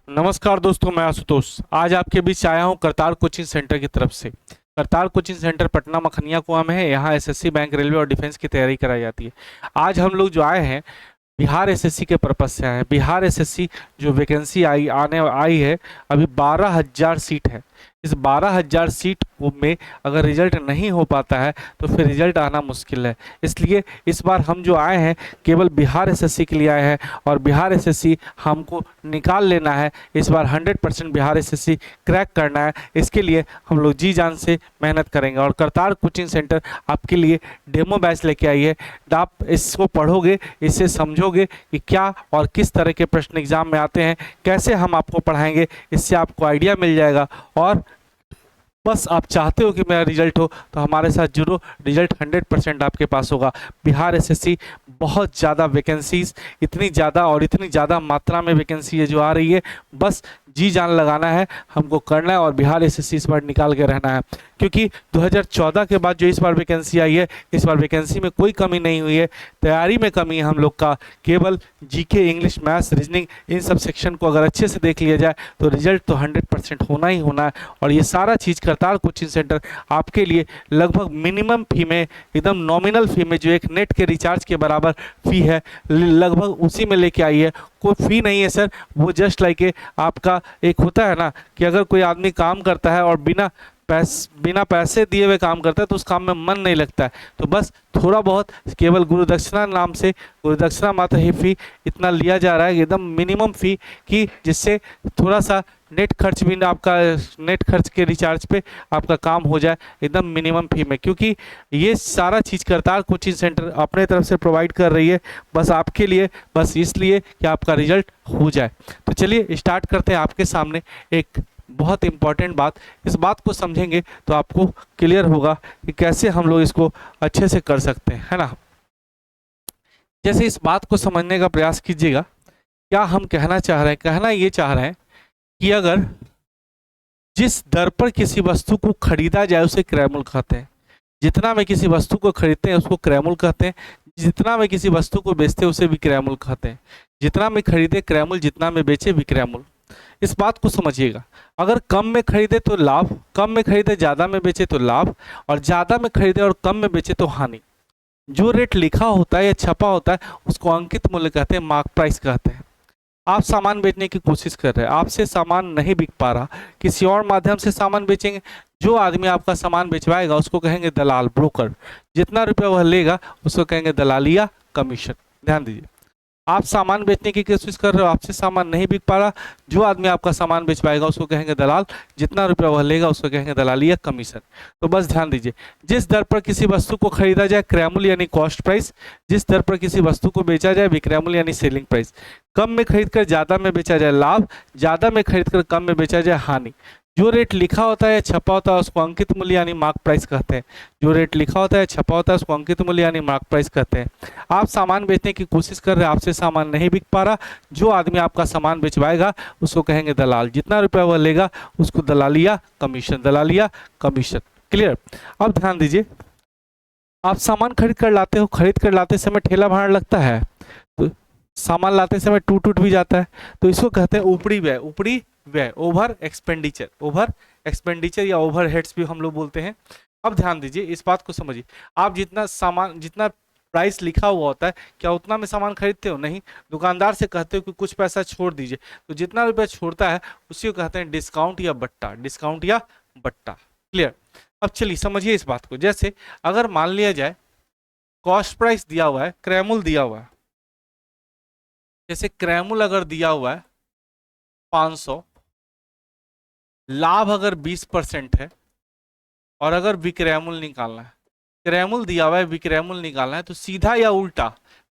नमस्कार दोस्तों, मैं आशुतोष आज आपके बीच आया हूं करतार कोचिंग सेंटर की तरफ से। करतार कोचिंग सेंटर पटना मखनिया कुआं में है। यहाँ एसएससी, बैंक, रेलवे और डिफेंस की तैयारी कराई जाती है। आज हम लोग जो आए हैं बिहार एसएससी के पर्पज से आए हैं। बिहार एसएससी जो वैकेंसी आई है, अभी 12,000 सीट है। इस 12,000 सीट में अगर रिजल्ट नहीं हो पाता है तो फिर रिजल्ट आना मुश्किल है। इसलिए इस बार हम जो आए हैं केवल बिहार एसएससी के लिए आए हैं और बिहार एसएससी हमको निकाल लेना है। इस बार 100% बिहार एसएससी क्रैक करना है। इसके लिए हम लोग जी जान से मेहनत करेंगे और करतार कोचिंग सेंटर आपके लिए डेमो बैच लेके आई है। आप इसको पढ़ोगे, इससे समझोगे कि क्या और किस तरह के प्रश्न एग्जाम में आते हैं, कैसे हम आपको पढ़ाएंगे, इससे आपको आइडिया मिल जाएगा। और बस आप चाहते हो कि मेरा रिजल्ट हो तो हमारे साथ जुड़ो, रिजल्ट 100% आपके पास होगा। बिहार एसएससी बहुत ज़्यादा वैकेंसीज, इतनी ज़्यादा और इतनी ज़्यादा मात्रा में वैकेंसी है जो आ रही है, बस जी जान लगाना है, हमको करना है और बिहार एसएससी इस बार निकाल के रहना है। क्योंकि 2014 के बाद जो इस बार वैकेंसी आई है, इस बार वैकेंसी में कोई कमी नहीं हुई है, तैयारी में कमी है हम लोग का। केवल जीके, इंग्लिश, मैथ्स, रीजनिंग, इन सब सेक्शन को अगर अच्छे से देख लिया जाए तो रिजल्ट तो 100% होना ही होना है। और ये सारा चीज़ करतार कोचिंग सेंटर आपके लिए लगभग मिनिमम फी में, एकदम नॉमिनल फी में, जो एक नेट के रिचार्ज के बराबर फी है, लगभग उसी में लेके आई है। कोई फी नहीं है सर, वो जस्ट लाइक आपका एक होता है ना कि अगर कोई आदमी काम करता है और बिना पैसे दिए हुए काम करता है तो उस काम में मन नहीं लगता है। तो बस थोड़ा बहुत केवल गुरुदक्षिणा नाम से, गुरुदक्षिणा मात्र ही फी इतना लिया जा रहा है, एकदम मिनिमम फी की, जिससे थोड़ा सा नेट खर्च भी आपका, नेट खर्च के रिचार्ज पे आपका काम हो जाए एकदम मिनिमम फी में। क्योंकि ये सारा चीज़ करतार कोचिंग सेंटर अपने तरफ से प्रोवाइड कर रही है, बस आपके लिए, बस इसलिए कि आपका रिजल्ट हो जाए। तो चलिए स्टार्ट करते हैं। आपके सामने एक बहुत इंपॉर्टेंट बात, इस बात को समझेंगे तो आपको क्लियर होगा कि कैसे हम लोग इसको अच्छे से कर सकते हैं, है ना। जैसे इस बात को समझने का प्रयास कीजिएगा, क्या हम कहना चाह रहे हैं, कहना ये चाह रहे हैं कि अगर जिस दर पर किसी वस्तु को खरीदा जाए उसे क्रय मूल्य कहते हैं। जितना में किसी वस्तु को खरीदते हैं उसको क्रय मूल्य कहते हैं। जितना में किसी वस्तु को बेचते हैं उसे विक्रय मूल्य कहते हैं। जितना में खरीदे क्रय मूल्य, जितना में बेचे विक्रय मूल्य। इस बात को समझिएगा, अगर कम में खरीदे तो लाभ, कम में खरीदे ज़्यादा में बेचे तो लाभ, और ज़्यादा में खरीदे और कम में बेचे तो हानि। जो रेट लिखा होता है या छपा होता है उसको अंकित मूल्य कहते हैं, मार्क प्राइस कहते हैं। आप सामान बेचने की कोशिश कर रहे हैं, आपसे सामान नहीं बिक पा रहा, किसी और माध्यम से सामान बेचेंगे। जो आदमी आपका सामान बेचवाएगा उसको कहेंगे दलाल, ब्रोकर। जितना रुपया वह लेगा उसको कहेंगे दलालिया, कमीशन। ध्यान दीजिए, आप सामान बेचने की कोशिश कर रहे हो, आपसे सामान नहीं बिक पा रहा, जो आदमी आपका सामान बेचवाएगा उसको कहेंगे दलाल, जितना रुपया वह लेगा उसको कहेंगे दलाली या कमीशन। तो बस ध्यान दीजिए, जिस दर पर किसी वस्तु को खरीदा जाए क्रय मूल्य यानी कॉस्ट प्राइस, जिस दर पर किसी वस्तु को बेचा जाए विक्रय मूल्य यानी सेलिंग प्राइस। कम में खरीदकर ज़्यादा में बेचा जाए लाभ, ज़्यादा में खरीदकर कम में बेचा जाए हानि। जो रेट लिखा होता है या छपा होता है उसको अंकित मूल्य यानी मार्क प्राइस कहते हैं। जो रेट लिखा होता है छपा होता है उसको अंकित मूल्य यानी मार्क प्राइस कहते हैं। आप सामान बेचने की कोशिश कर रहे हैं, आपसे सामान नहीं बिक पा रहा, जो आदमी आपका सामान बेचवाएगा उसको कहेंगे दलाल, जितना रुपया वह लेगा उसको दलालिया, कमीशन, दलालिया, कमीशन। क्लियर। अब ध्यान दीजिए, आप सामान खरीद कर लाते हो, खरीद कर लाते समय ठेला भाड़ा लगता है, तो सामान लाते समय टूट भी जाता है, तो इसको कहते हैं ऊपरी व्यय। ऊपरी व्यय, ओवर एक्सपेंडिचर, ओवर एक्सपेंडिचर या ओवर हेड्स भी हम लोग बोलते हैं। अब ध्यान दीजिए, इस बात को समझिए, आप जितना सामान, जितना प्राइस लिखा हुआ होता है, क्या उतना में सामान खरीदते हो? नहीं। दुकानदार से कहते हो कि कुछ पैसा छोड़ दीजिए, तो जितना रुपया छोड़ता है उसी को कहते हैं डिस्काउंट या बट्टा, डिस्काउंट या बट्टा। क्लियर। अब चलिए समझिए इस बात को। जैसे अगर मान लिया जाए कॉस्ट प्राइस दिया हुआ है, क्रय मूल्य दिया हुआ है, जैसे क्रय मूल्य अगर दिया हुआ है 500, लाभ अगर 20% है, और अगर विक्रय मूल्य निकालना है, क्रय मूल्य दिया हुआ है, विक्रय मूल्य निकालना है, तो सीधा या उल्टा,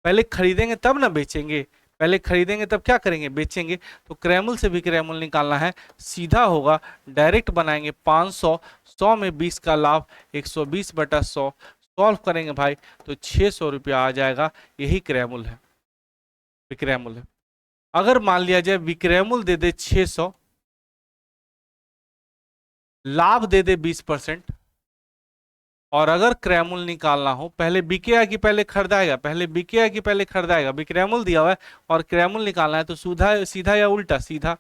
पहले खरीदेंगे तब ना बेचेंगे, पहले खरीदेंगे तब क्या करेंगे, बेचेंगे। तो क्रय मूल्य से विक्रय मूल्य निकालना है, सीधा होगा, डायरेक्ट बनाएंगे 500, 100 में 20 का लाभ, 120/100, सॉल्व करेंगे भाई तो 600 रुपया आ जाएगा। यही क्रय मूल्य है, विक्रय मूल्य। अगर मान लिया जाए विक्रय मूल्य दे दे 600, लाभ दे दे 20%, और अगर क्रय मूल्य निकालना हो, पहले बिकेगा कि पहले खरीदाएगा, पहले बिकेगा कि पहले खरीदाएगा, विक्रय मूल्य दिया हुआ है और क्रय मूल्य निकालना है, तो सीधा या उल्टा, सीधा।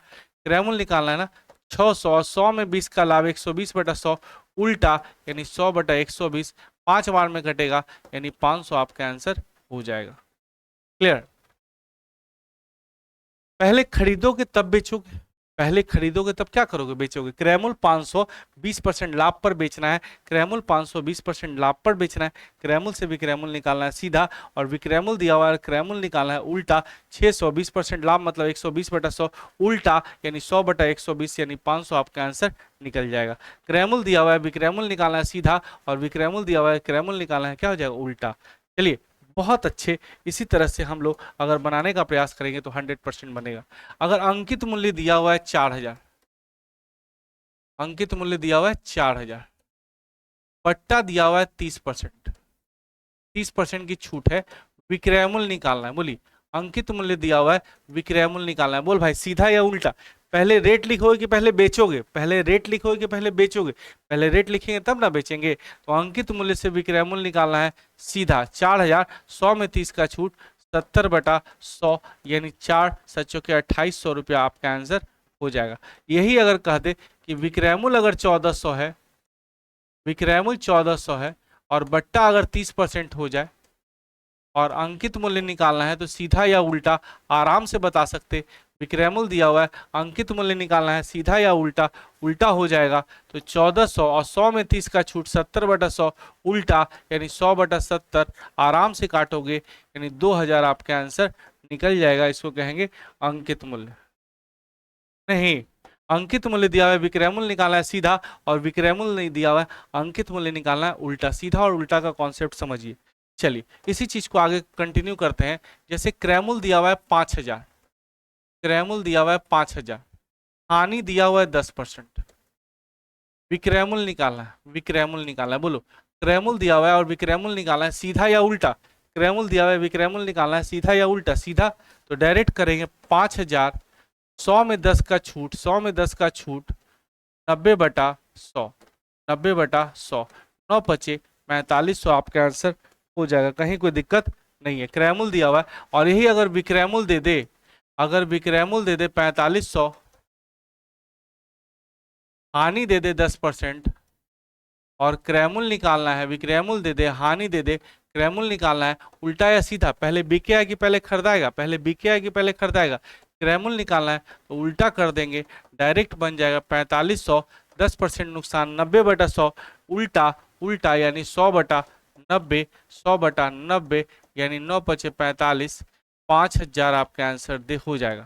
क्रैमुल निकालना है ना, 600, 100 में 20 का लाभ 120/100 उल्टा यानी 100/120, 5 बार में कटेगा यानी 500 आपका आंसर हो जाएगा। क्लियर? पहले खरीदोगे तब बेचोगे, पहले खरीदोगे तब क्या करोगे, बेचोगे। क्रैमुल 500 20% लाभ पर बेचना है, क्रैमुल 500 20% लाभ पर बेचना है, क्रैमुल से विक्रैमुल निकालना है सीधा, और विक्रैमुल दिया हुआ है क्रैमुल निकालना है उल्टा। 600 20% लाभ मतलब 120/100 उल्टा यानी 100/120 यानी 500 आपका आंसर निकल जाएगा। क्रैमुल दिया हुआ है विक्रैमुल निकालना है सीधा, और विक्रैमुल दिया हुआ है क्रैमुल निकालना है क्या हो जाएगा, उल्टा। चलिए बहुत अच्छे, इसी तरह से हम लोग अगर बनाने का प्रयास करेंगे तो 100% बनेगा। अगर अंकित मूल्य दिया हुआ है 4000, अंकित मूल्य दिया हुआ है 4000, पट्टा दिया हुआ है 30%, 30% की छूट है, विक्रयमूल्य निकालना है। बोली अंकित मूल्य दिया हुआ है, विक्रयमूल्य निकालना है। बोल भाई सीधा या उल्टा, पहले रेट लिखोगे कि पहले बेचोगे, पहले रेट लिखोगे कि पहले बेचोगे, पहले रेट लिखेंगे तब ना बेचेंगे। तो अंकित मूल्य से विक्रय मूल्य निकालना है सीधा, 4000, 100 में 30 का छूट, 70/100 यानी 4 सचो के 2800 रुपया आपका आंसर हो जाएगा। यही अगर कह दे कि विक्रय मूल्य अगर 1400 है, विक्रय मूल्य 1400 है और बट्टा अगर 30% हो जाए और अंकित मूल्य निकालना है, तो सीधा या उल्टा आराम से बता सकते। विक्रय मूल्य दिया हुआ है, अंकित मूल्य निकालना है, सीधा या उल्टा, उल्टा हो जाएगा। तो 1400 और 100 में 30 का छूट, 70/100 उल्टा यानी 100/70, आराम से काटोगे यानी 2000 आपके आंसर निकल जाएगा। इसको कहेंगे अंकित मूल्य। नहीं, अंकित मूल्य दिया हुआ है, विक्रय मूल्य निकालना है सीधा, और विक्रय मूल्य नहीं दिया हुआ है, अंकित मूल्य निकालना है उल्टा। सीधा और उल्टा का कॉन्सेप्ट समझिए। चलिए इसी चीज को आगे कंटिन्यू करते हैं। जैसे क्रय मूल्य दिया हुआ है 5000, क्रय मूल्य दिया हुआ है 5000, हानि दिया हुआ है 10%, विक्रय मूल्य निकालना है, विक्रय मूल्य निकालना है। बोलो क्रय मूल्य दिया हुआ है और विक्रय मूल्य निकालना है, सीधा या उल्टा। क्रय मूल्य दिया हुआ है, विक्रय मूल्य निकालना है, सीधा या उल्टा, सीधा। तो डायरेक्ट करेंगे 5000, 100 में 10 का छूट, 100 में 10 का छूट, 90/100, 90/100, 9 पचे 4500 आपका आंसर हो जाएगा। कहीं कोई दिक्कत नहीं है। क्रय मूल्य दिया हुआ है, और यही अगर विक्रय मूल्य दे दे, अगर विक्रय मूल्य दे दे 4500, हानि दे दे 10%, और क्रय मूल्य निकालना है, विक्रय मूल्य दे दे, हानि दे दे, क्रय मूल्य निकालना है, उल्टा या सीधा, पहले बिकेगा कि पहले खरीदाएगा, पहले बिकेगा कि पहले खरीदाएगा। क्रय मूल्य निकालना है तो उल्टा कर देंगे, डायरेक्ट बन जाएगा 4500, 10% नुकसान, 90/100 उल्टा, उल्टा यानी 100/90, 100/90 यानी 9 पचे 45, 5000 आपका आंसर दे हो जाएगा।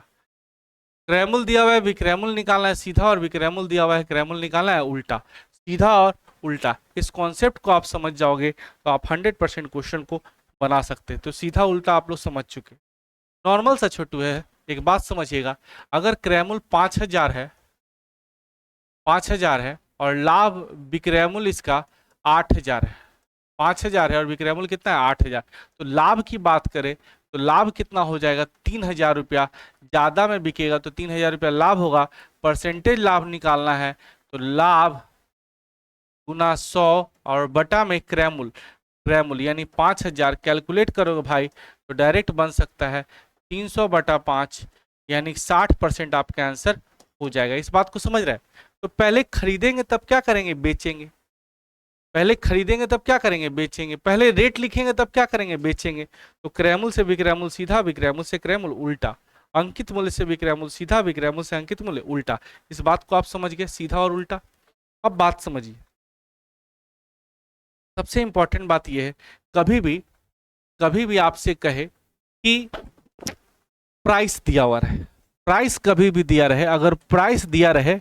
क्रय मूल्य दिया हुआ है, विक्रय मूल्य निकालना है सीधा, और विक्रय मूल्य दिया हुआ है, क्रय मूल्य निकालना है उल्टा। सीधा और उल्टा, इस कॉन्सेप्ट को आप समझ जाओगे तो आप 100% क्वेश्चन को बना सकते हैं। तो सीधा उल्टा आप लोग समझ चुके। नॉर्मल सा छोटू है, एक बात समझिएगा, अगर क्रय मूल्य 5000 है, 5000 है और लाभ विक्रय मूल्य इसका 8000 है, 5000 है और विक्रय मूल्य कितना है 8000, तो लाभ की बात करें तो लाभ कितना हो जाएगा 3000 रुपया, ज्यादा में बिकेगा तो 3000 रुपया लाभ होगा। परसेंटेज लाभ निकालना है तो लाभ गुना 100 और बटा में क्रय मूल्य, क्रय मूल्य यानी 5000 कैलकुलेट करोगे भाई तो डायरेक्ट बन सकता है 300/5 यानी 60% आपका आंसर हो जाएगा। इस बात को समझ रहे हैं? तो पहले खरीदेंगे तब क्या करेंगे, बेचेंगे। पहले खरीदेंगे तब क्या करेंगे, बेचेंगे। पहले रेट लिखेंगे तब क्या करेंगे, बेचेंगे। तो क्रय मूल्य से विक्रय मूल्य सीधा, विक्रय मूल्य से क्रय मूल्य उल्टा, अंकित मूल्य से विक्रय मूल्य सीधा, विक्रय मूल्य से अंकित मूल्य उल्टा। इस बात को आप समझ गए, सीधा और उल्टा। अब बात समझिए, सबसे इंपॉर्टेंट बात यह है, कभी भी आपसे कहे कि प्राइस दिया हुआ रहे, प्राइस कभी भी दिया रहे, अगर प्राइस दिया रहे,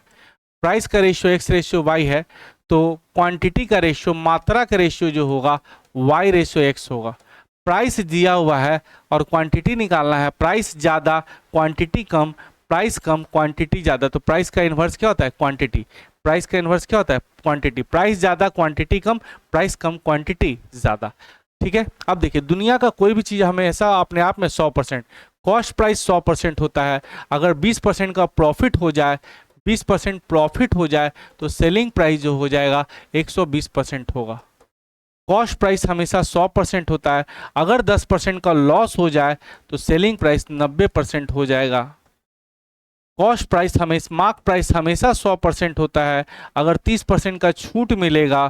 प्राइस का रेशियो x/y है, तो क्वांटिटी का रेशियो, मात्रा का रेशियो जो होगा y/x होगा। प्राइस दिया हुआ है और क्वांटिटी निकालना है, प्राइस ज़्यादा क्वांटिटी कम, प्राइस कम क्वांटिटी ज़्यादा, तो प्राइस का इन्वर्स क्या होता है, क्वांटिटी। प्राइस का इन्वर्स क्या होता है, क्वांटिटी। प्राइस ज़्यादा क्वांटिटी कम, प्राइस कम क्वांटिटी ज़्यादा। ठीक है, अब देखिए दुनिया का कोई भी चीज़ हमेशा अपने आप में 100%, कॉस्ट प्राइस 100% होता है। अगर 20% का प्रॉफिट हो जाए, 20% प्रॉफिट हो जाए तो सेलिंग प्राइस जो हो जाएगा 120% होगा। कॉस्ट प्राइस हमेशा 100% होता है, अगर 10% का लॉस हो जाए तो सेलिंग प्राइस 90% हो जाएगा। कॉस्ट प्राइस हमेशा, मार्क प्राइस हमेशा 100% होता है। अगर 30% का छूट मिलेगा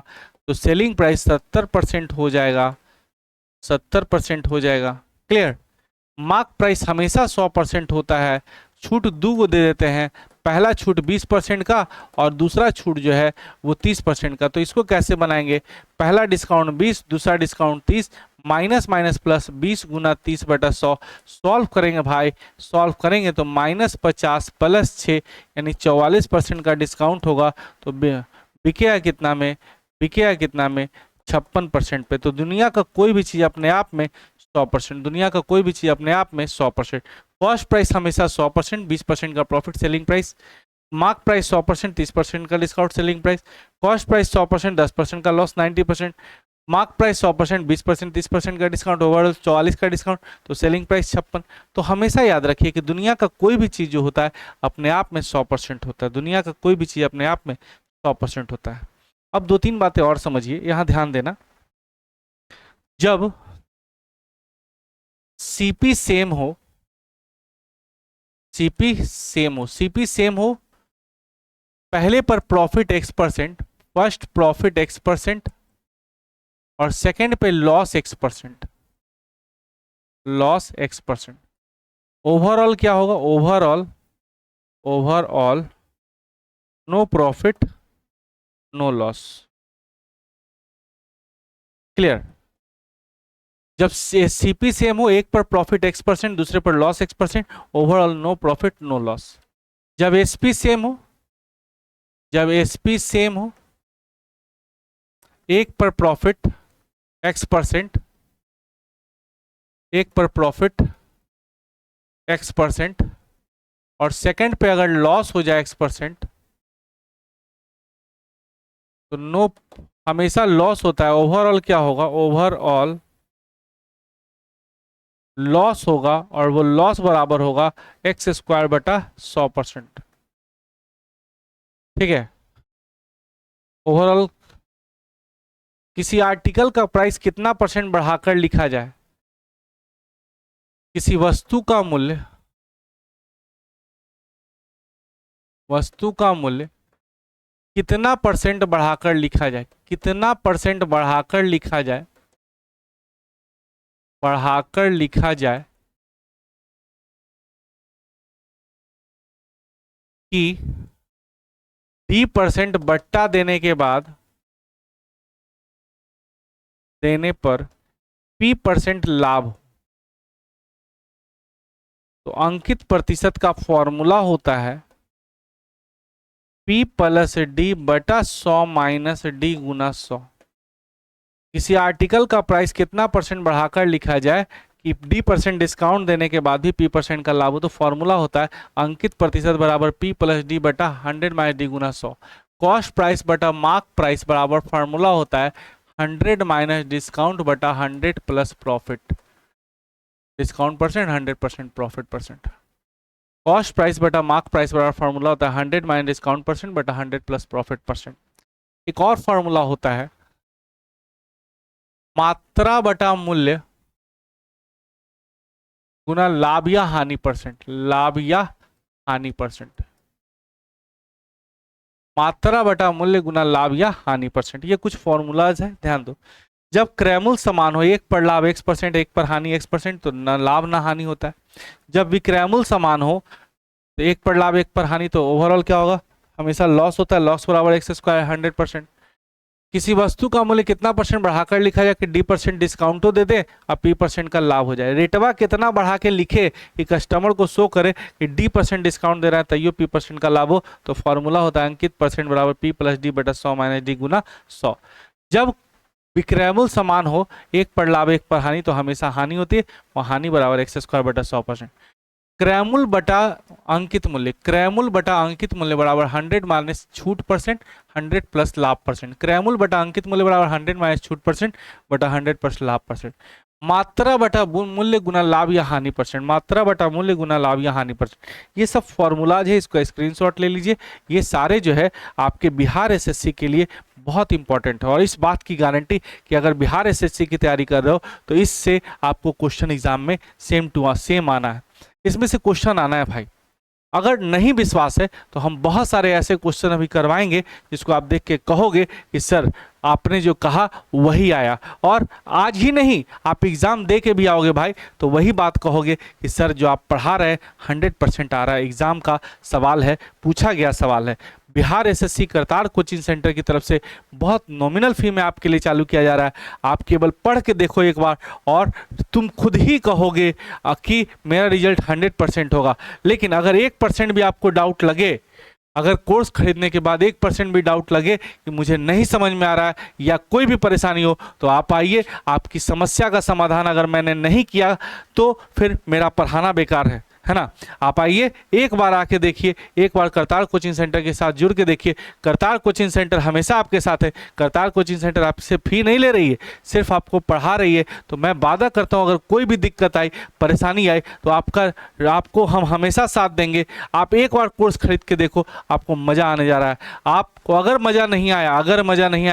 तो सेलिंग प्राइस 70% हो जाएगा, 70% हो जाएगा। क्लियर? मार्क प्राइस हमेशा 100% होता है, छूट दो को दे देते हैं, पहला छूट 20% का और दूसरा छूट जो है वो 30% का। तो इसको कैसे बनाएंगे? पहला डिस्काउंट 20, दूसरा डिस्काउंट 30, माइनस माइनस प्लस 20 गुना 30/100। सॉल्व करेंगे भाई, सॉल्व करेंगे तो -50 + 6 यानी 44% का डिस्काउंट होगा। तो बिकेगा कितना में? बिकेगा कितना में? 56% पे। तो दुनिया का कोई भी चीज़ अपने आप में 100%, दुनिया का कोई भी चीज़ अपने आप में 100%। कॉस्ट प्राइस हमेशा 100%, 20% का profit selling price. Mark price 100%, 30% का discount selling price. Cost price 100%, 10% का लॉस 90%। मार्क प्राइस 100%, 20%, 30% का डिस्काउंट, ओवरऑल 44 का डिस्काउंट, तो सेलिंग प्राइस 56। तो हमेशा याद रखिए कि दुनिया का कोई भी चीज़ जो होता है अपने आप में 100% होता है, दुनिया का कोई भी चीज़ अपने आप में 100% होता है। अब 2-3 बातें और समझिए, यहाँ ध्यान देना। जब सीपी सेम हो, सीपी सेम हो, सीपी सेम हो, पहले पर profit X%, first profit X% और सेकंड पे loss X%, loss X%। Overall क्या होगा? Overall, overall no profit no loss. Clear? जब सीपी सेम हो, एक पर प्रॉफिट X%, दूसरे पर loss X%, overall no profit no loss. जब एसपी सेम हो, जब एसपी सेम हो, एक पर प्रॉफिट X%, एक पर प्रॉफिट X% और सेकंड पे अगर लॉस हो जाए X%, तो नो, हमेशा लॉस होता है। ओवरऑल क्या होगा? ओवरऑल लॉस होगा और वो लॉस बराबर होगा X²/100%। ठीक है? ओवरऑल किसी आर्टिकल का प्राइस कितना % बढ़ाकर लिखा जाए? किसी वस्तु का मूल्य, वस्तु का मूल्य कितना % बढ़ाकर लिखा जाए? कितना % बढ़ाकर लिखा जाए? बढ़ाकर लिखा जाए कि D% बट्टा देने के बाद, देने पर P% लाभ हो। तो अंकित प्रतिशत का फॉर्मूला होता है P + D/100 - D गुना 100। किसी आर्टिकल का प्राइस कितना % बढ़ाकर लिखा जाए कि D% डिस्काउंट देने के बाद भी P% का लाभ हो। तो फॉर्मूला होता है अंकित प्रतिशत बराबर P + D/100 - D गुना 100। कॉस्ट प्राइस बटा मार्क प्राइस बराबर फॉर्मूला होता है 100 - डिस्काउंट बटा 100 + profit. Discount %, 100% profit %। Cost price बटा मार्क प्राइस बराबर फॉर्मूला होता है 100 - डिस्काउंट % बटा 100 + प्रॉफिट %। एक और फॉर्मूला होता है मात्रा बटा मूल्य गुना लाभ या हानि %, लाभ या हानि %। मात्रा बटा मूल्य गुना लाभ या हानि %। ये कुछ फॉर्मूलाज है, ध्यान दो। जब क्रैमुल समान हो, एक पर लाभ X%, एक पर हानि X%, तो न लाभ ना हानि होता है। जब विक्रैमुल समान हो, तो एक पर लाभ एक पर हानि, तो ओवरऑल क्या होगा? हमेशा लॉस होता है। लॉस बराबर X² 100%। किसी वस्तु का मूल्य कितना % बढ़ाकर लिखा जाए कि D% डिस्काउंटो दे दे और P% का लाभ हो जाए। रेटवा कितना बढ़ा के लिखे कि कस्टमर को शो करे कि D% डिस्काउंट दे रहा है तैयो P% का लाभ हो। तो फॉर्मूला होता है अंकित % बराबर P + D/100 - D गुना 100। जब विक्रयमूल समान हो, एक पर लाभ एक पर हानि, तो हमेशा हानि होती है और हानि बराबर X² 100%। क्रयमूल बटा अंकित मूल्य, क्रयमूल बटा अंकित मूल्य बराबर 100 - छूट %, 100 + लाभ %। क्रयमूल बटा अंकित मूल्य बराबर 100 - छूट % बटा 100 + लाभ %। मात्रा बटा मूल्य गुना लाभ या हानि %, मात्रा बटा मूल्य गुना लाभ या हानि %। ये सब फॉर्मूलाज है, इसको स्क्रीनशॉट ले लीजिए। ये सारे जो है आपके बिहार एसएससी के लिए बहुत इंपॉर्टेंट है और इस बात की गारंटी कि अगर बिहार एसएससी की तैयारी कर रहे हो तो इससे आपको क्वेश्चन एग्जाम में सेम टू सेम आना है। इसमें से क्वेश्चन आना है भाई। अगर नहीं विश्वास है तो हम बहुत सारे ऐसे क्वेश्चन अभी करवाएंगे जिसको आप देख के कहोगे कि सर आपने जो कहा वही आया। और आज ही नहीं, आप एग्ज़ाम दे के भी आओगे भाई तो वही बात कहोगे कि सर जो आप पढ़ा रहे हैं 100% आ रहा है। एग्ज़ाम का सवाल है, पूछा गया सवाल है। Bihar SSC Kartar coaching centre की तरफ से बहुत नॉमिनल फी में आपके लिए चालू किया जा रहा है। आप केवल पढ़ के देखो एक बार और तुम खुद ही कहोगे कि मेरा रिजल्ट 100% होगा। लेकिन अगर 1% भी आपको डाउट लगे, अगर कोर्स खरीदने के बाद 1% भी डाउट लगे कि मुझे नहीं समझ में आ रहा है या कोई भी परेशानी हो, तो आप आइए। आपकी समस्या का समाधान अगर मैंने नहीं किया तो फिर मेरा पढ़ाना बेकार है ना। आप आइए, एक बार आके देखिए, एक बार करतार कोचिंग सेंटर के साथ जुड़ के देखिए। करतार कोचिंग सेंटर हमेशा आपके साथ है। करतार कोचिंग सेंटर आपसे फी नहीं ले रही है, सिर्फ आपको पढ़ा रही है। तो मैं वादा करता हूँ अगर कोई भी दिक्कत आई, परेशानी आई तो आपको हम हमेशा साथ देंगे। आप एक बार कोर्स खरीद के देखो, आपको मज़ा आने जा रहा है। आपको अगर मज़ा नहीं आया,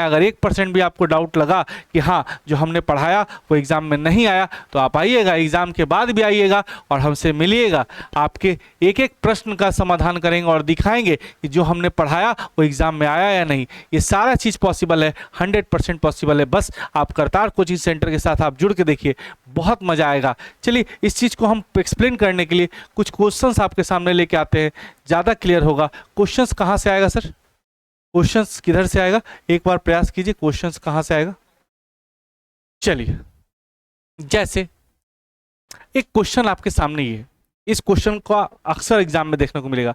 अगर 1% भी आपको डाउट लगा कि हाँ जो हमने पढ़ाया वो एग्ज़ाम में नहीं आया, तो आप आइएगा, एग्ज़ाम के बाद भी आइएगा और हमसे मिलिएगा। आपके एक एक प्रश्न का समाधान करेंगे और दिखाएंगे कि जो हमने पढ़ाया वो एग्जाम में आया या नहीं। ये सारा चीज़ पॉसिबल है, 100% पॉसिबल है। बस आप करतार कोचिंग सेंटर के साथ आप जुड़ के देखिए, बहुत मज़ा आएगा। चलिए इस चीज़ को हम एक्सप्लेन करने के लिए कुछ क्वेश्चंस आपके सामने लेके आते हैं, ज़्यादा क्लियर होगा। क्वेश्चंस कहाँ से आएगा सर? क्वेश्चंस किधर से आएगा? एक बार प्रयास कीजिए, क्वेश्चंस कहाँ से आएगा? चलिए, जैसे एक क्वेश्चन आपके सामने ही है, इस क्वेश्चन का अक्सर एग्जाम में देखने को मिलेगा।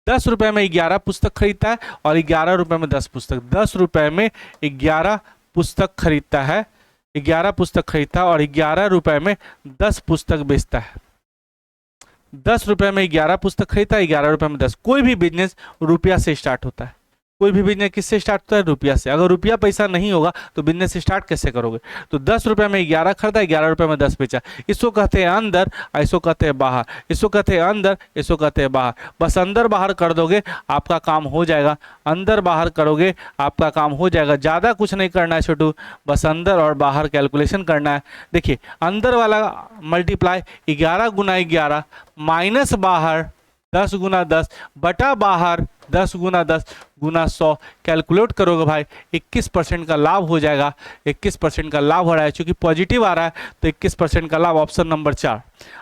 10 रुपए में 11 पुस्तक खरीदता है और 11 रुपए में 10 पुस्तक। 10 रुपए में 11 पुस्तक खरीदता है, 11 पुस्तक खरीदता है और 11 रुपए में 10 पुस्तक बेचता है। 10 रुपए में 11 पुस्तक खरीदता है, 11 रुपए में 10। कोई भी बिजनेस रुपया से स्टार्ट होता है। कोई भी बिजनेस किससे स्टार्ट होता है? रुपया से। अगर रुपया पैसा नहीं होगा तो बिजनेस स्टार्ट कैसे करोगे? तो 10 रुपए में 11 खरीदा, 11 रुपए में 10 बेचा। इसको कहते हैं अंदर, इसको कहते हैं बाहर। इसको कहते हैं अंदर, इसको कहते हैं बाहर। बस अंदर बाहर कर दोगे आपका काम हो जाएगा। अंदर बाहर करोगे आपका काम हो जाएगा। ज़्यादा कुछ नहीं करना है छोटू, बस अंदर और बाहर कैलकुलेशन करना है। देखिए अंदर वाला मल्टीप्लाई 11 गुना 11 माइनस बाहर 10 गुना 10 बटा बाहर 10 गुना 10 गुना 100 कैलकुलेट करोगे भाई 21% का लाभ हो जाएगा। 21% का लाभ हो रहा है, चूंकि पॉजिटिव आ रहा है तो 21% का लाभ। Option number 4।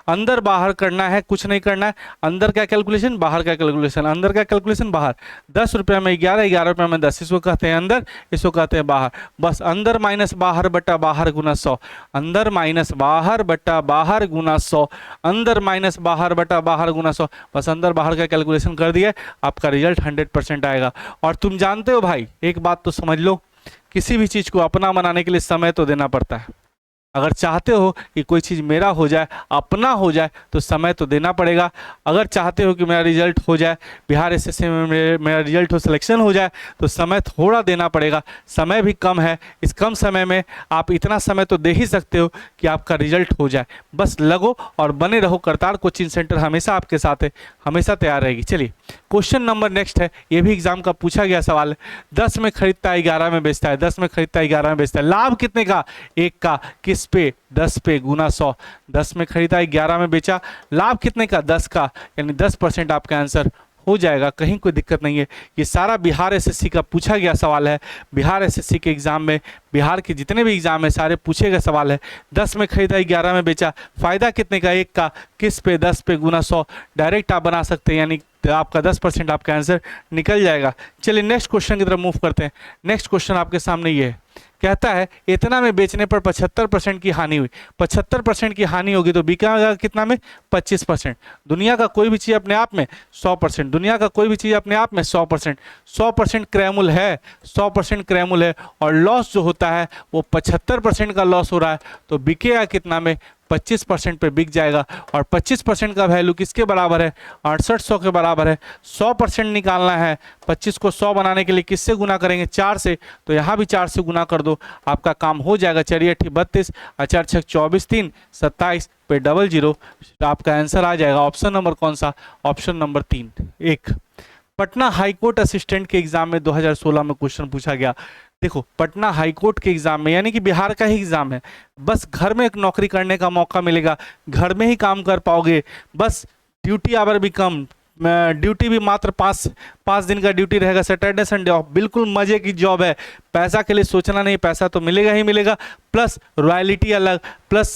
अंदर बाहर करना है, कुछ नहीं करना है। अंदर क्या कैलकुलेशन, बाहर क्या कैलकुलेशन। अंदर क्या कैलकुलेशन, बाहर। 10 रुपये में 11, 11 रुपये में 10। इसको कहते हैं अंदर, इसको कहते हैं बाहर। बस अंदर माइनस बाहर बटा बाहर गुना 100। अंदर माइनस बाहर बटा बाहर गुना 100। अंदर माइनस बाहर बटा बाहर गुना 100। बस अंदर बाहर का कैलकुलेशन कर दिया, आपका रिजल्ट 100% आएगा। और तुम जानते हो भाई, एक बात तो समझ लो, किसी भी चीज़ को अपना बनाने के लिए समय तो देना पड़ता है। अगर चाहते हो कि कोई चीज़ मेरा हो जाए, अपना हो जाए, तो समय तो देना पड़ेगा। अगर चाहते हो कि मेरा रिजल्ट हो जाए, बिहार एसएससी में मेरा रिजल्ट हो, सिलेक्शन हो जाए, तो समय थोड़ा देना पड़ेगा। समय भी कम है, इस कम समय में आप इतना समय तो दे ही सकते हो कि आपका रिजल्ट हो जाए। बस लगो और बने रहो। करतार कोचिंग सेंटर हमेशा आपके साथ है, हमेशा तैयार रहेगी। चलिए क्वेश्चन नंबर नेक्स्ट है, ये भी एग्जाम का पूछा गया सवाल है। 10 में खरीदता है, 11 में बेचता है। 10 में खरीदता है, 11 में बेचता है। लाभ कितने का? 1 का। किस पे? 10 पे गुना 100। 10 में खरीदा, 11 में बेचा। लाभ कितने का? 10 का, यानी 10% आपका आंसर हो जाएगा। कहीं कोई दिक्कत नहीं है। ये सारा बिहार एसएससी का पूछा गया सवाल है। बिहार एसएससी के एग्जाम में, बिहार के जितने भी एग्जाम है सारे पूछे गए सवाल है। 10 में खरीदा, 11 में बेचा। फायदा कितने का? 1 का। किस पे? 10 पे गुना 100। डायरेक्ट आप बना सकते हैं, यानी आपका 10% आपका आंसर निकल जाएगा। चलिए नेक्स्ट क्वेश्चन की तरफ मूव करते हैं। नेक्स्ट क्वेश्चन आपके सामने ये है, कहता है इतना में बेचने पर 75% की हानि हुई। 75% की हानि होगी तो बिकेगा कितना में? 25%। दुनिया का कोई भी चीज़ अपने आप में 100%। दुनिया का कोई भी चीज़ अपने आप में 100%। 100% क्रैमुल है, 100% क्रैमुल है। और लॉस जो होता है वो 75% का लॉस हो रहा है, तो बिकेगा कितना में? 25% पे बिक जाएगा। और 25% का वैल्यू किसके बराबर है? 6800 के बराबर है। 100% निकालना है। 25 को 100 बनाने के लिए किससे गुना करेंगे? 4 से। तो यहाँ भी 4 से गुना कर दो, आपका काम हो जाएगा। चलिए 32, 4 6 24, 3 27 पे 00, आपका आंसर आ जाएगा। ऑप्शन नंबर कौन सा? Option number 3। एक पटना हाईकोर्ट असिस्टेंट के एग्जाम में 2016 में क्वेश्चन पूछा गया। देखो पटना हाईकोर्ट के एग्जाम में, यानी कि बिहार का ही एग्जाम है, बस घर में एक नौकरी करने का मौका मिलेगा, घर में ही काम कर पाओगे, बस ड्यूटी आवर भी कम, ड्यूटी भी मात्र 5 दिन का ड्यूटी रहेगा, सैटरडे संडे ऑफ, बिल्कुल मजे की जॉब है। पैसा के लिए सोचना नहीं, पैसा तो मिलेगा ही मिलेगा, प्लस रॉयल्टी अलग, प्लस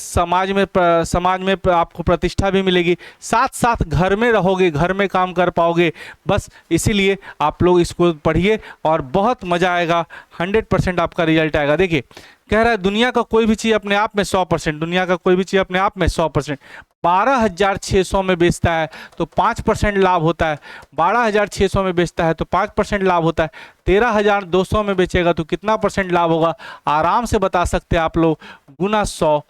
समाज में आपको प्रतिष्ठा भी मिलेगी, साथ साथ घर में रहोगे, घर में काम कर पाओगे। बस इसीलिए आप लोग इसको पढ़िए और बहुत मज़ा आएगा, 100% आपका रिजल्ट आएगा। देखिए कह रहा है दुनिया का कोई भी चीज़ अपने आप में 100%, दुनिया का कोई भी चीज़ अपने आप में 100%, 12,600 में बेचता है तो 5% लाभ होता है, 12,600 में बेचता है तो 5% लाभ होता है, 13,200 में बेचेगा तो कितना परसेंट लाभ होगा, आराम से बता सकते हैं आप लोग, गुना 100,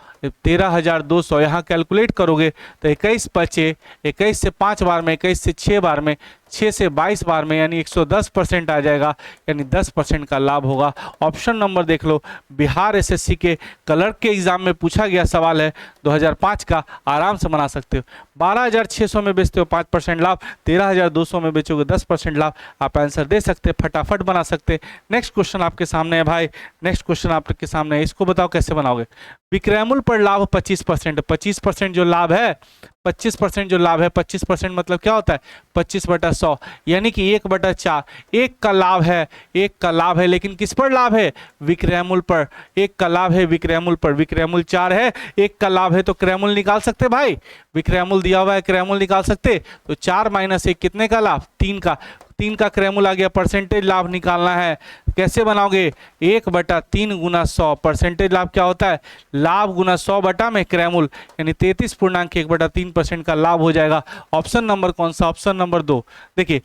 13,200 यहाँ कैलकुलेट करोगे तो 21 बचे, 21 से 5 बार में, 21 से 6 बार में, 6 से 22 बार में, यानी 110% आ जाएगा, यानी 10% का लाभ होगा। ऑप्शन नंबर देख लो, बिहार एसएससी के क्लर्क के एग्जाम में पूछा गया सवाल है 2005 का, आराम से बना सकते हो। 12,600 में बेचते हो 5% लाभ, 13,200 में बेचोगे 10% लाभ, आप आंसर दे सकते हैं, फटाफट बना सकते हैं। नेक्स्ट क्वेश्चन आपके सामने है भाई, नेक्स्ट क्वेश्चन आपके सामने है, इसको बताओ कैसे बनाओगे। विक्रयमूल्य पर लाभ 25%, 25% जो लाभ है, 25% जो लाभ है, 25% मतलब क्या होता है 25/100, यानी कि 1/4, एक का लाभ है, एक का लाभ है, लेकिन किस पर लाभ है, विक्रयमूल्य पर, एक का लाभ है विक्रयमूल्य पर, विक्रयमूल्य 4 है, एक का लाभ है तो क्रयमूल्य निकाल सकते भाई, विक्रयमूल्य दिया हुआ है क्रयमूल्य निकाल सकते, तो 4 - 1 कितने का लाभ, 3 का, 3 का क्रयमूल्य आ गया, परसेंटेज लाभ निकालना है, कैसे बनाओगे 1/3 गुना 100, परसेंटेज लाभ क्या होता है, लाभ गुना 100 बटा में क्रयमूल्य, यानी 33.1/3% का लाभ हो जाएगा। ऑप्शन नंबर कौन सा, ऑप्शन नंबर 2। देखिए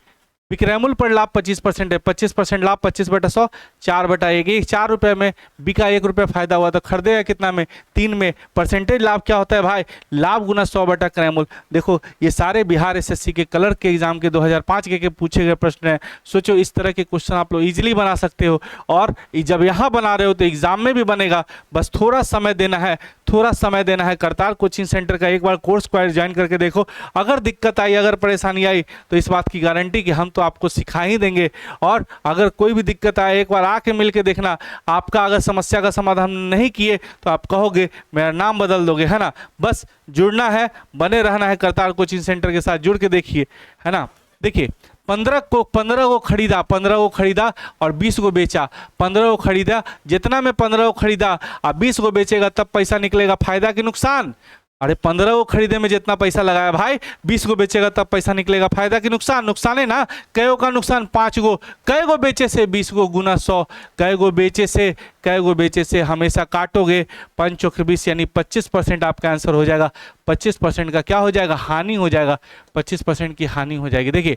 विक्रयमूल्य पर लाभ 25% है, 25% लाभ 25/100, 4/1, 4 रुपये में बिका, 1 रुपये फायदा हुआ तो खरीदेगा कितना में, 3 में। परसेंटेज लाभ क्या होता है भाई, लाभ गुना 100 बटा क्रयमूल्य। देखो ये सारे बिहार एसएससी के क्लर्क के एग्जाम के 2005 के पूछे गए प्रश्न हैं। सोचो इस तरह के क्वेश्चन आप लोग इजीली बना सकते हो, और जब यहाँ बना रहे हो तो एग्जाम में भी बनेगा, बस थोड़ा समय देना है, थोड़ा समय देना है। करतार कोचिंग सेंटर का एक बार कोर्स को ज्वाइन करके देखो, अगर दिक्कत आई, अगर परेशानी आई तो इस बात की गारंटी कि हम तो आपको सिखा ही देंगे, और अगर कोई भी दिक्कत आए एक बार आके मिल के देखना, आपका अगर समस्या का समाधान नहीं किए तो आप कहोगे मेरा नाम बदल दोगे, है ना। बस जुड़ना है, बने रहना है करतार कोचिंग सेंटर के साथ, जुड़ के देखिए, है ना। देखिए 15 को खरीदा, 15 को खरीदा और 20 को बेचा, 15 को खरीदा, जितना में 15 को खरीदा अब 20 को बेचेगा तब पैसा निकलेगा, फायदा कि नुकसान, अरे 15 को खरीदे में जितना पैसा लगाया भाई, 20 को बेचेगा तब पैसा निकलेगा, फायदा कि नुकसान, नुकसान है ना। कई का नुकसान, 5 गो, कई गो बेचे से 20 को गुना 100, कई गो बेचे से हमेशा काटोगे, 5 चौके 20 यानी 25% आपका आंसर हो जाएगा। 25% का क्या हो जाएगा, हानि हो जाएगा, 25% की हानि हो जाएगी। देखिए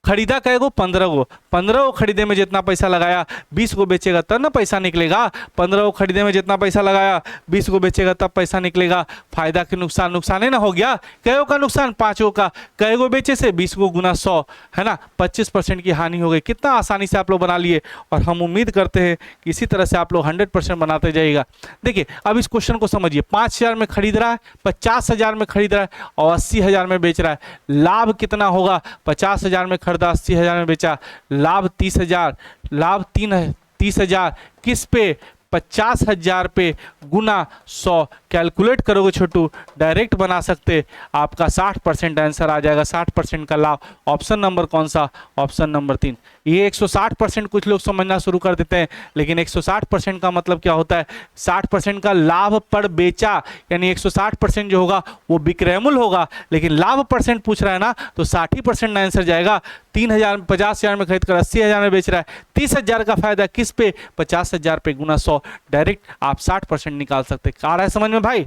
खरीदा कई गो, 15 गो, 15 को खरीदे में जितना पैसा लगाया 20 को बेचेगा तब ना पैसा निकलेगा, 15 को खरीदे में जितना पैसा लगाया 20 को बेचेगा तब पैसा निकलेगा, फायदा कि नुकसान, नुकसान है ना, हो गया। कई का नुकसान, 5 का, कई गो बेचे से 20 को गुना 100, है ना, 25% की हानि हो गई। कितना आसानी से आप लोग बना लिए, और हम उम्मीद करते हैं कि इसी तरह से आप लोग 100% बनाते जाइएगा। देखिए अब इस क्वेश्चन को समझिए, 5,000 में खरीद रहा है, 50,000 में खरीद रहा है और 80,000 में बेच रहा है, लाभ कितना होगा, 50,000 में खरीदा, 80,000 में बेचा, लाभ 30,000, लाभ 30,000 किस पे, 50,000 पे गुना 100, कैलकुलेट करोगे छोटू, डायरेक्ट बना सकते, आपका 60% आंसर आ जाएगा, 60% का लाभ। ऑप्शन नंबर कौन सा, ऑप्शन नंबर 3। ये 160% कुछ लोग समझना शुरू कर देते हैं, लेकिन 160% का मतलब क्या होता है, 60% का लाभ पर बेचा, यानी 160% जो होगा वो विक्रयमूल्य होगा, लेकिन लाभ परसेंट पूछ रहा है ना, तो 60% आंसर जाएगा। 3,000 50,000 में खरीद कर 80,000 में बेच रहा है, 30,000 का फायदा किस पे, 50,000 पे गुना 100, डायरेक्ट आप 60% निकाल सकते। आ रहा है समझ में भाई,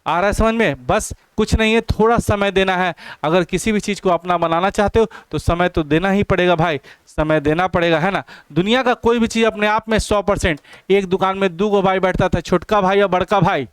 आ रहा है समझ में। बस कुछ नहीं है, थोड़ा समय देना है। अगर किसी भी चीज़ को अपना बनाना चाहते हो तो समय तो देना ही पड़ेगा भाई, समय देना पड़ेगा, है ना। दुनिया का कोई भी चीज़ अपने आप में 100%। एक दुकान में 2 गो भाई बैठता था, छोटका भाई या बड़का भाई,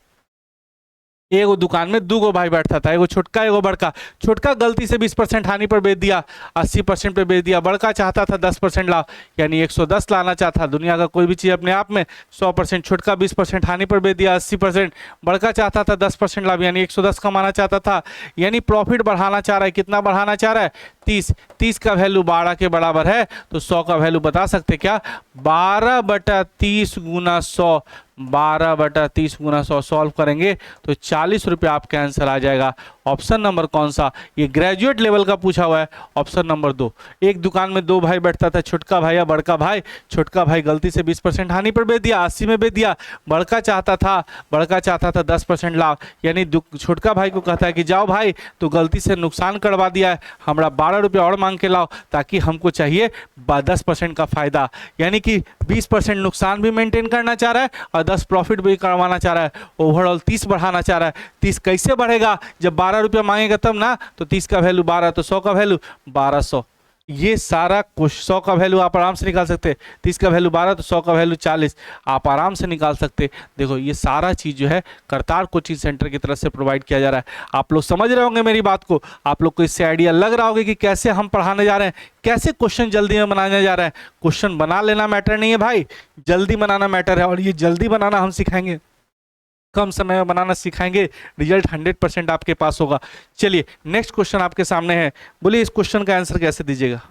एगो दुकान में 2 गो भाई बैठता था, एगो छोटका एगो बड़का। छोटका गलती से 20% हानि पर बेच दिया, 80% पे बेच दिया। बड़का चाहता था 10% लाभ, यानी 110 लाना चाहता। दुनिया का कोई भी चीज़ अपने आप में 100%। छोटका 20% हानि पर बेच दिया, 80%। बड़का चाहता था 10% लाभ, यानी 110 कमाना चाहता था, यानी प्रॉफिट बढ़ाना चाह रहा है। कितना बढ़ाना चाह रहा है, 30। 30 का वैल्यू 12 के बराबर है, तो 100 का वैल्यू बता सकते क्या, 12/30 गुना 100, 12/30 गुना 100 सॉल्व करेंगे तो 40 रुपये आपका आंसर आ जाएगा। ऑप्शन नंबर कौन सा? ये ग्रेजुएट लेवल का पूछा हुआ है, ऑप्शन नंबर 2। एक दुकान में 2 भाई बैठता था, छोटका भाई या बड़का भाई। छोटका भाई गलती से 20% हानि पर बेच दिया, 80 में बेच दिया। बड़का चाहता था 10% लाभ, यानी छोटका भाई को कहता है कि जाओ भाई तो गलती से नुकसान करवा दिया है, हमारा 12 रुपये और मांग के लाओ ताकि हमको चाहिए 10% का फायदा। यानी कि 20% नुकसान भी मेंटेन करना चाह रहा है और 10 प्रॉफिट भी करवाना चाह रहा है। ओवरऑल 30 बढ़ाना चाह रहा है। 30 कैसे बढ़ेगा? जब 12 रुपया मांगेगा तब ना, तो 30 का वैल्यू 12 तो 100 का वैल्यू 1200। ये सारा कुछ 100 का वैल्यू आप आराम से निकाल सकते हैं। 30 का वैल्यू 12 तो 100 का वैल्यू 40 आप आराम से निकाल सकते। देखो ये सारा चीज़ जो है करतार कोचिंग सेंटर की तरफ से प्रोवाइड किया जा रहा है। आप लोग समझ रहे होंगे मेरी बात को, आप लोग को इससे आइडिया लग रहा होगा कि कैसे हम पढ़ाने जा रहे हैं, कैसे क्वेश्चन जल्दी में बनाने जा रहे हैं। क्वेश्चन बना लेना मैटर नहीं है भाई, जल्दी बनाना मैटर है। और ये जल्दी बनाना हम सिखाएंगे, कम समय में बनाना सिखाएंगे, रिजल्ट 100% आपके पास होगा। चलिए नेक्स्ट क्वेश्चन आपके सामने है, बोलिए इस क्वेश्चन का आंसर कैसे दीजिएगा?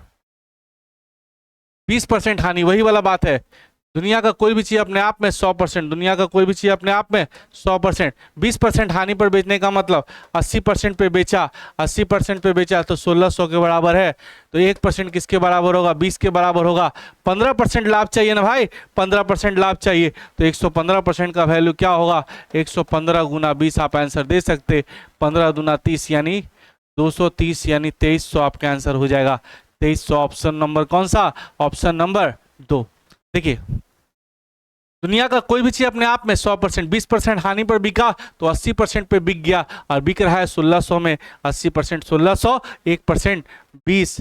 20% हानि, वही वाला बात है। दुनिया का कोई भी चीज़ अपने आप में 100%, दुनिया का कोई भी चीज़ अपने आप में 100%। 20% हानि पर बेचने का मतलब 80% पे बेचा, 80% पे बेचा तो 1600 के बराबर है। तो 1% किसके बराबर होगा? 20 के बराबर होगा। 15% लाभ चाहिए ना भाई, 15% लाभ चाहिए तो 115% का वैल्यू क्या होगा? 115 गुना 20 आप आंसर दे सकते। 15 दूना 30 यानी 230 यानी 2300 आपका आंसर हो जाएगा। 2300 ऑप्शन नंबर कौन सा? Option number 2। देखिए दुनिया का कोई भी चीज अपने आप में 100%, 20% हानि पर बिका तो 80% पे बिक गया और बिक रहा है 1600 में। 80% 1600, 1% 20,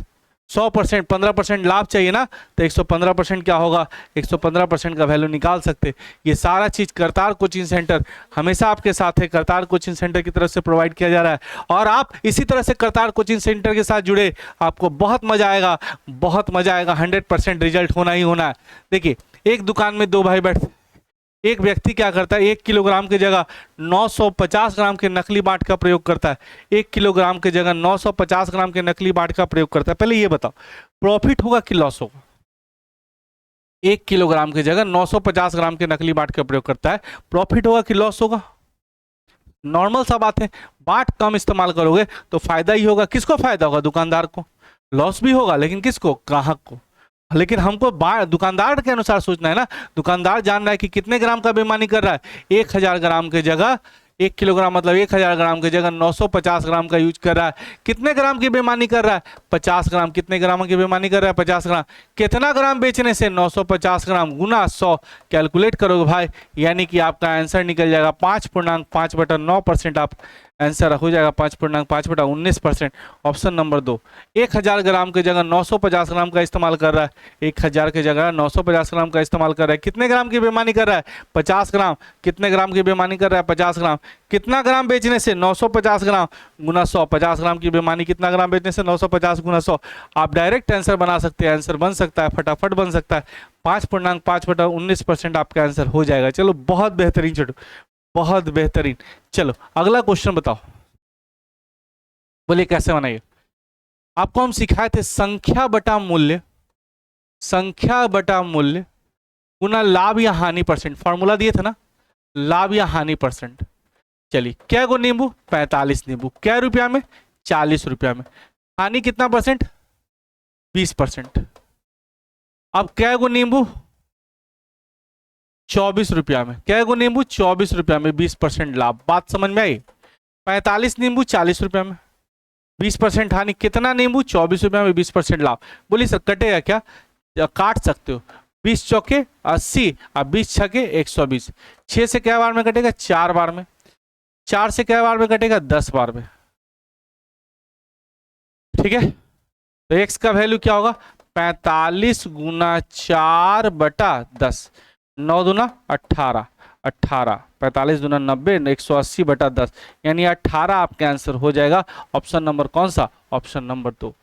100%, 15% लाभ चाहिए ना, तो 115% क्या होगा? 115% का वैल्यू निकाल सकते। ये सारा चीज़ करतार कोचिंग सेंटर हमेशा आपके साथ है, करतार कोचिंग सेंटर की तरफ से प्रोवाइड किया जा रहा है। और आप इसी तरह से करतार कोचिंग सेंटर के साथ जुड़े, आपको बहुत मजा आएगा, बहुत मजा आएगा। 100% रिजल्ट होना ही होना है। देखिए एक दुकान में 2 भाई बैठते, एक व्यक्ति क्या करता है 1 किलोग्राम की जगह 950 ग्राम के नकली बाट का प्रयोग करता है। 1 किलोग्राम की जगह 950 ग्राम के नकली बाट का प्रयोग करता है। पहले ये बताओ प्रॉफिट होगा कि लॉस होगा? 1 किलोग्राम की जगह 950 ग्राम के नकली बाट का प्रयोग करता है, प्रॉफिट होगा कि लॉस होगा? नॉर्मल सा बात है, बाट कम इस्तेमाल करोगे तो फायदा ही होगा। किसको फायदा होगा? दुकानदार को। लॉस भी होगा लेकिन किसको? ग्राहक को। लेकिन हमको दुकानदार के अनुसार सोचना है ना। दुकानदार जान रहा है कि कितने ग्राम का बेईमानी कर रहा है। 1000 ग्राम की जगह 1 किलोग्राम मतलब 1000 ग्राम की जगह 950 ग्राम का यूज कर रहा है। कितने ग्राम की बेईमानी कर रहा है? 50 ग्राम। कितने ग्राम की बेईमानी कर रहा है? 50 ग्राम। कितना ग्राम बेचने से? 950 ग्राम गुना 100 कैलकुलेट करोगे भाई, यानी कि आपका आंसर निकल जाएगा 5.5/9%। आप आंसर हो जाएगा 5.5/19%। Option number 2। 1000 ग्राम की जगह 950 ग्राम का इस्तेमाल कर रहा है। 1000 की जगह 950 ग्राम का इस्तेमाल कर रहा है। कितने ग्राम की बेईमानी कर रहा है? 50 ग्राम। कितने ग्राम की बेईमानी कर रहा है? 50 ग्राम। कितना ग्राम बेचने से? 950 ग्राम गुना 100। 50 ग्राम की बेईमानी कितना ग्राम बेचने से? 950 गुना 100। आप डायरेक्ट आंसर बना सकते हैं, आंसर बन सकता है, फटाफट बन सकता है। 5.5/19% आपका आंसर हो जाएगा। चलो बहुत बेहतरीन, चलो बहुत बेहतरीन। चलो अगला क्वेश्चन बताओ, बोलिए कैसे बनाइए। आपको हम सिखाए थे संख्या बटा मूल्य, संख्या बटा मूल्य गुना लाभ या हानि परसेंट। फॉर्मूला दिए थे ना, लाभ या हानि परसेंट। चलिए क्या गो नींबू? 45 नींबू। क्या रुपया में? 40 रुपया में। हानि कितना परसेंट? 20%। अब क्या गो नींबू? 24 रुपया में। क्या गो नींबू? 24 रुपया में 20% लाभ। बात समझ में आई? 45 नींबू 40 रुपया में, 20% हानि। कितना नींबू? 24 रुपया में 20% लाभ। बोलिए सर कटेगा क्या? या काट सकते हो। 20 चौके 80 और 20 छके 120। 6 से क्या बार में कटेगा? 4 बार में। 4 से क्या बार में कटेगा? 10 बार में। ठीक है, तो x का वैल्यू क्या होगा? 45 गुना 4/10। 9 दूना 18, 18 45 दूना 90, 180/10 यानी 18 आपका आंसर हो जाएगा। ऑप्शन नंबर कौन सा? Option number 2।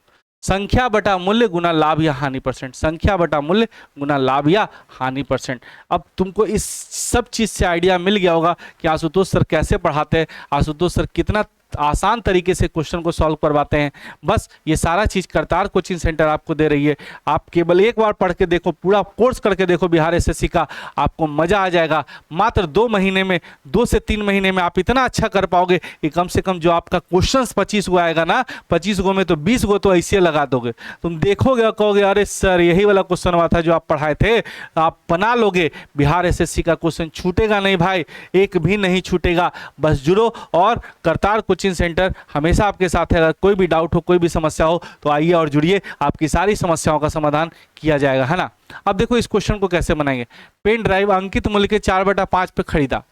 संख्या बटा मूल्य गुना लाभ या हानि परसेंट। संख्या बटा मूल्य गुना लाभ या हानि परसेंट। अब तुमको इस सब चीज से आइडिया मिल गया होगा कि आशुतोष सर कैसे पढ़ाते हैं, आशुतोष सर कितना आसान तरीके से क्वेश्चन को सॉल्व करवाते हैं। बस ये सारा चीज़ करतार कोचिंग सेंटर आपको दे रही है। आप केवल एक बार पढ़ के देखो, पूरा कोर्स करके देखो बिहार एसएससी का, आपको मज़ा आ जाएगा। मात्र 2 महीने में, 2 से 3 महीने में आप इतना अच्छा कर पाओगे कि कम से कम जो आपका क्वेश्चन 25 गो आएगा ना, 25 गो में तो 20 गो तो ऐसे लगा दोगे। तुम देखोगे और कहोगे अरे सर यही वाला क्वेश्चन हुआ था जो आप पढ़ाए थे। आप बना लोगे। बिहार एसएससी का क्वेश्चन छूटेगा नहीं भाई, एक भी नहीं छूटेगा। बस जुड़ो और करतार कोचिंग सेंटर हमेशा आपके साथ है। अगर कोई भी डाउट हो, कोई भी समस्या हो तो आइए और जुड़िए, आपकी सारी समस्याओं का समाधान किया जाएगा, है ना। अब देखो इस क्वेश्चन को कैसे बनाएंगे। पेन ड्राइव अंकित मूल्य के 4/5 पे खरीदा,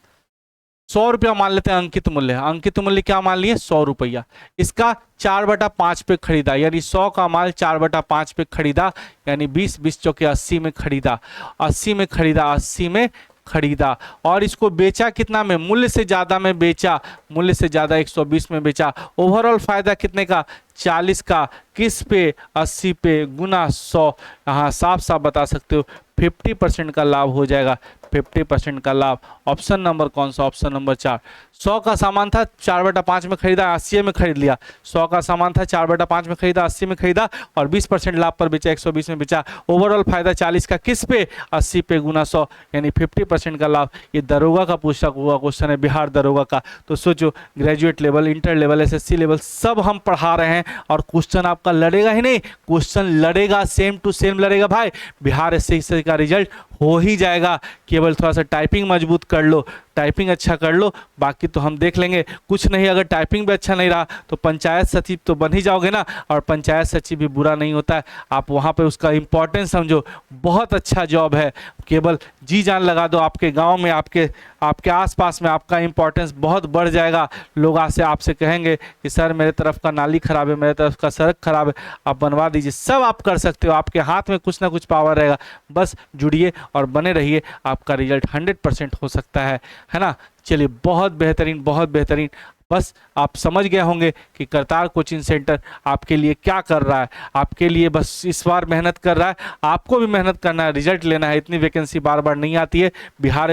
100 रुपया मान लेते हैं अंकित मूल्य। अंकित मूल्य क्या मान लिए, 100 रुपया। इसका 4/5 पे खरीदा, यानी 100 का माल 4/5 पे खरीदा, यानी 20 20 चौके 80 में खरीदा, 80 में खरीदा, 80 में खरीदा। और इसको बेचा कितना में, मूल्य से ज़्यादा में बेचा, मूल्य से ज़्यादा 120 में बेचा। ओवरऑल फायदा कितने का, 40 का। किस पे, 80 पे गुना 100। यहाँ साफ साफ बता सकते हो 50% का लाभ हो जाएगा, 50% का लाभ। ऑप्शन नंबर कौन सा, ऑप्शन नंबर 4। 100 का सामान था, 4/5 में खरीदा, 80 में खरीद लिया। 100 का सामान था, 4/5 में खरीदा, 80 में खरीदा और 20% लाभ पर बेचा, 120 में बेचा। ओवरऑल फायदा 40 का, किस पे, 80 पे गुना 100, यानी 50% का लाभ। ये दरोगा का पूछा हुआ क्वेश्चन है, बिहार दरोगा का। तो सोचो graduate level, inter level, SSC level सब हम पढ़ा रहे हैं और क्वेश्चन आपका लड़ेगा ही नहीं, क्वेश्चन लड़ेगा, सेम टू सेम लड़ेगा भाई। बिहार एसएससी का रिजल्ट हो ही जाएगा। केवल थोड़ा सा टाइपिंग मजबूत कर लो, टाइपिंग अच्छा कर लो, बाकी तो हम देख लेंगे। कुछ नहीं, अगर टाइपिंग भी अच्छा नहीं रहा तो पंचायत सचिव तो बन ही जाओगे ना। और पंचायत सचिव भी बुरा नहीं होता है, आप वहाँ पे उसका इम्पोर्टेंस समझो, बहुत अच्छा जॉब है। केवल जी जान लगा दो, आपके गांव में, आपके आसपास में आपका इम्पोर्टेंस बहुत बढ़ जाएगा। लोग आपसे कहेंगे कि सर मेरे तरफ का नाली खराब है, मेरे तरफ का सड़क खराब है, आप बनवा दीजिए। सब आप कर सकते हो, आपके हाथ में कुछ ना कुछ पावर रहेगा। बस जुड़िए और बने रहिए, आपका रिजल्ट 100% हो सकता है ना। चलिए बहुत बेहतरीन, बहुत बेहतरीन। बस आप समझ गए होंगे कि करतार कोचिंग सेंटर आपके लिए क्या कर रहा है। आपके लिए बस इस बार मेहनत कर रहा है, आपको भी मेहनत करना है, रिजल्ट लेना है। इतनी वैकेंसी बार बार नहीं आती है। बिहार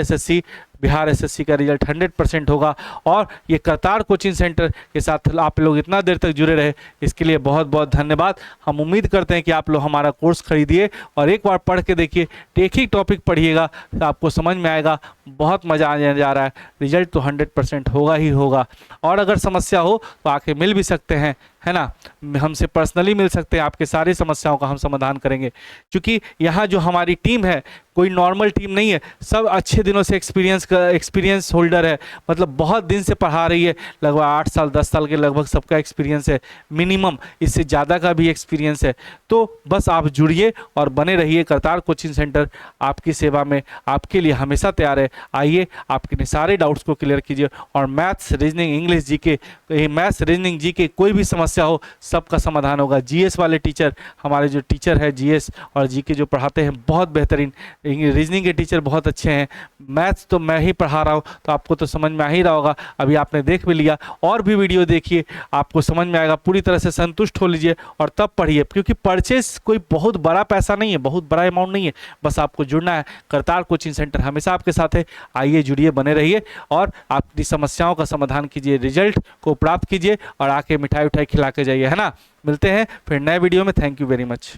एसएससी का रिजल्ट 100% होगा। और ये करतार कोचिंग सेंटर के साथ आप लोग इतना देर तक जुड़े रहे, इसके लिए बहुत बहुत धन्यवाद। हम उम्मीद करते हैं कि आप लोग हमारा कोर्स खरीदिए और एक बार पढ़ के देखिए, एक ही टॉपिक पढ़िएगा तो आपको समझ में आएगा। बहुत मज़ा आने जा रहा है, रिजल्ट तो 100% होगा ही होगा। और अगर समस्या हो तो आके मिल भी सकते हैं, है ना, हमसे पर्सनली मिल सकते हैं, आपके सारी समस्याओं का हम समाधान करेंगे। क्योंकि यहाँ जो हमारी टीम है कोई नॉर्मल टीम नहीं है, सब अच्छे दिनों से एक्सपीरियंस होल्डर है। मतलब बहुत दिन से पढ़ा रही है, लगभग 8 साल 10 साल के लगभग सबका एक्सपीरियंस है, मिनिमम इससे ज़्यादा का भी एक्सपीरियंस है। तो बस आप जुड़िए और बने रहिए। करतार कोचिंग सेंटर आपकी सेवा में, आपके लिए हमेशा तैयार है। आइए, आपके सारे डाउट्स को क्लियर कीजिए। और maths, reasoning, English, GK, maths, reasoning, GK कोई भी समस्या हो सबका समाधान होगा। जीएस वाले टीचर, हमारे जो टीचर है जीएस और जीके जो पढ़ाते हैं बहुत बेहतरीन, रीजनिंग के टीचर बहुत अच्छे हैं। मैथ्स तो मैं ही पढ़ा रहा हूँ तो आपको तो समझ में आ ही रहा होगा, अभी आपने देख भी लिया। और भी वीडियो देखिए, आपको समझ में आएगा। पूरी तरह से संतुष्ट हो लीजिए और तब पढ़िए, क्योंकि परचेस कोई बहुत बड़ा पैसा नहीं है, बहुत बड़ा अमाउंट नहीं है। बस आपको जुड़ना है। करतार कोचिंग सेंटर हमेशा आपके साथ है। आइए, जुड़िए, बने रहिए और अपनी समस्याओं का समाधान कीजिए, रिजल्ट को प्राप्त कीजिए और आके मिठाई उठाई खिला के जाइए, है ना। मिलते हैं फिर नए वीडियो में। Thank you very much.